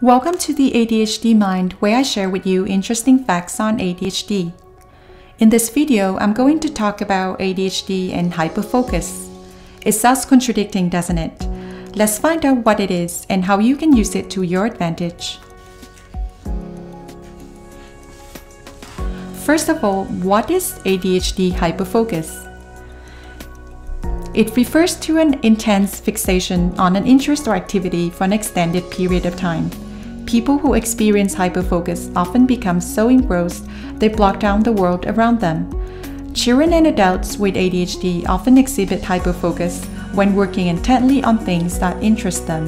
Welcome to the ADHD Mind, where I share with you interesting facts on ADHD. In this video, I'm going to talk about ADHD and hyperfocus. It sounds contradicting, doesn't it? Let's find out what it is and how you can use it to your advantage. First of all, what is ADHD hyperfocus? It refers to an intense fixation on an interest or activity for an extended period of time. People who experience hyperfocus often become so engrossed they block down the world around them. Children and adults with ADHD often exhibit hyperfocus when working intently on things that interest them.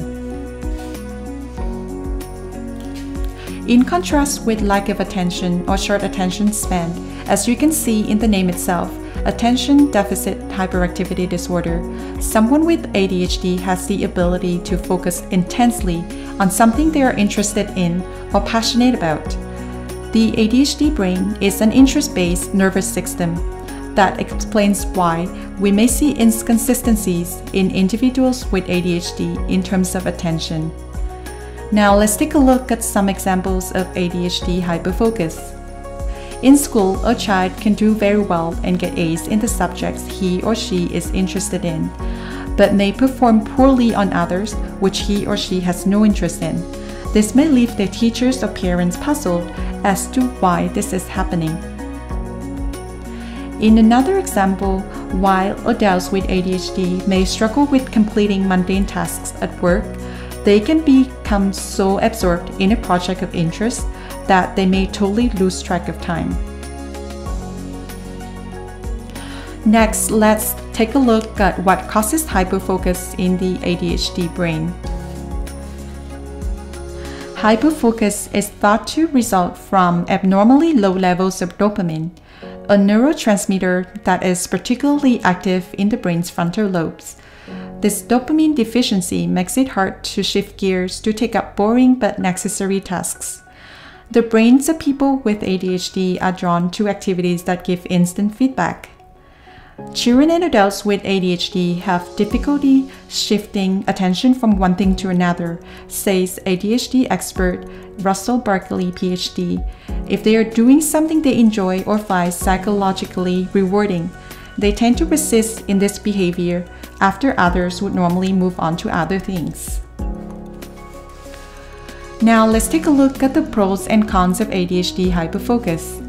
In contrast with lack of attention or short attention span, as you can see in the name itself, attention deficit hyperactivity disorder, someone with ADHD has the ability to focus intensely on something they are interested in or passionate about. The ADHD brain is an interest-based nervous system that explains why we may see inconsistencies in individuals with ADHD in terms of attention. Now let's take a look at some examples of ADHD hyperfocus. In school, a child can do very well and get A's in the subjects he or she is interested in, but may perform poorly on others which he or she has no interest in. This may leave their teachers or parents puzzled as to why this is happening. In another example, while adults with ADHD may struggle with completing mundane tasks at work, they can become so absorbed in a project of interest that they may totally lose track of time. Next, let's take a look at what causes hyperfocus in the ADHD brain. Hyperfocus is thought to result from abnormally low levels of dopamine, a neurotransmitter that is particularly active in the brain's frontal lobes. This dopamine deficiency makes it hard to shift gears to take up boring but necessary tasks. The brains of people with ADHD are drawn to activities that give instant feedback. Children and adults with ADHD have difficulty shifting attention from one thing to another, says ADHD expert Russell Barkley, PhD. If they are doing something they enjoy or find psychologically rewarding, they tend to persist in this behavior after others would normally move on to other things. Now let's take a look at the pros and cons of ADHD hyperfocus.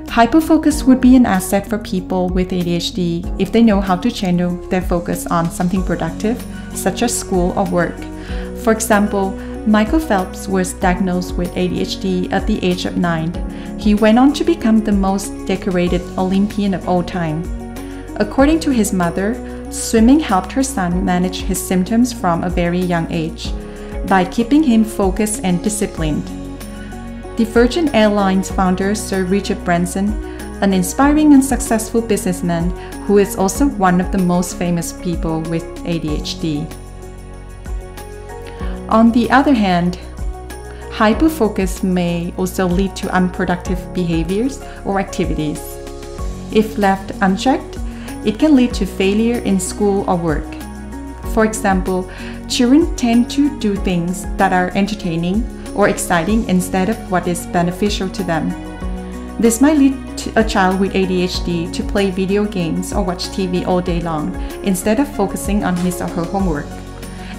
Hyperfocus would be an asset for people with ADHD if they know how to channel their focus on something productive, such as school or work. For example, Michael Phelps was diagnosed with ADHD at the age of 9. He went on to become the most decorated Olympian of all time. According to his mother, swimming helped her son manage his symptoms from a very young age by keeping him focused and disciplined. The Virgin Airlines founder Sir Richard Branson, an inspiring and successful businessman who is also one of the most famous people with ADHD. On the other hand, hyperfocus may also lead to unproductive behaviors or activities. If left unchecked, it can lead to failure in school or work. For example, children tend to do things that are entertaining or exciting instead of what is beneficial to them. This might lead to a child with ADHD to play video games or watch TV all day long instead of focusing on his or her homework.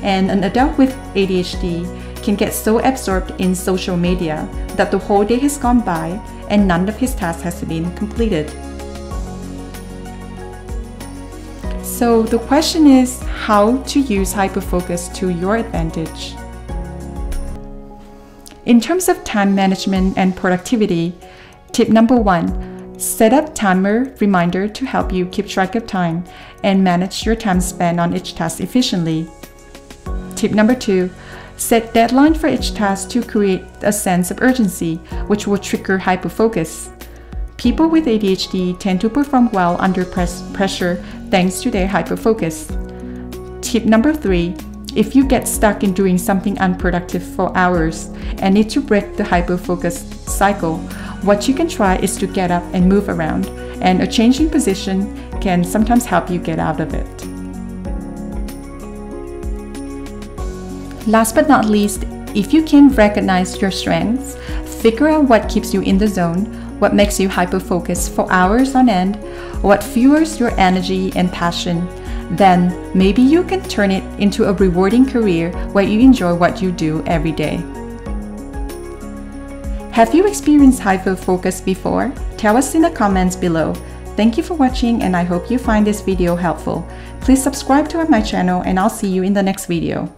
And an adult with ADHD can get so absorbed in social media that the whole day has gone by and none of his tasks has been completed. So the question is how to use hyperfocus to your advantage. In terms of time management and productivity, tip number 1, set up timer reminder to help you keep track of time and manage your time spent on each task efficiently. Tip number 2, set deadline for each task to create a sense of urgency, which will trigger hyperfocus. People with ADHD tend to perform well under pressure thanks to their hyperfocus. Tip number 3, if you get stuck in doing something unproductive for hours and need to break the hyperfocus cycle, what you can try is to get up and move around, and a change in position can sometimes help you get out of it. Last but not least, if you can recognize your strengths, figure out what keeps you in the zone, what makes you hyper-focused for hours on end, what fuels your energy and passion, then maybe you can turn it into a rewarding career where you enjoy what you do every day. Have you experienced hyper-focus before? Tell us in the comments below. Thank you for watching, and I hope you find this video helpful. Please subscribe to my channel, and I'll see you in the next video.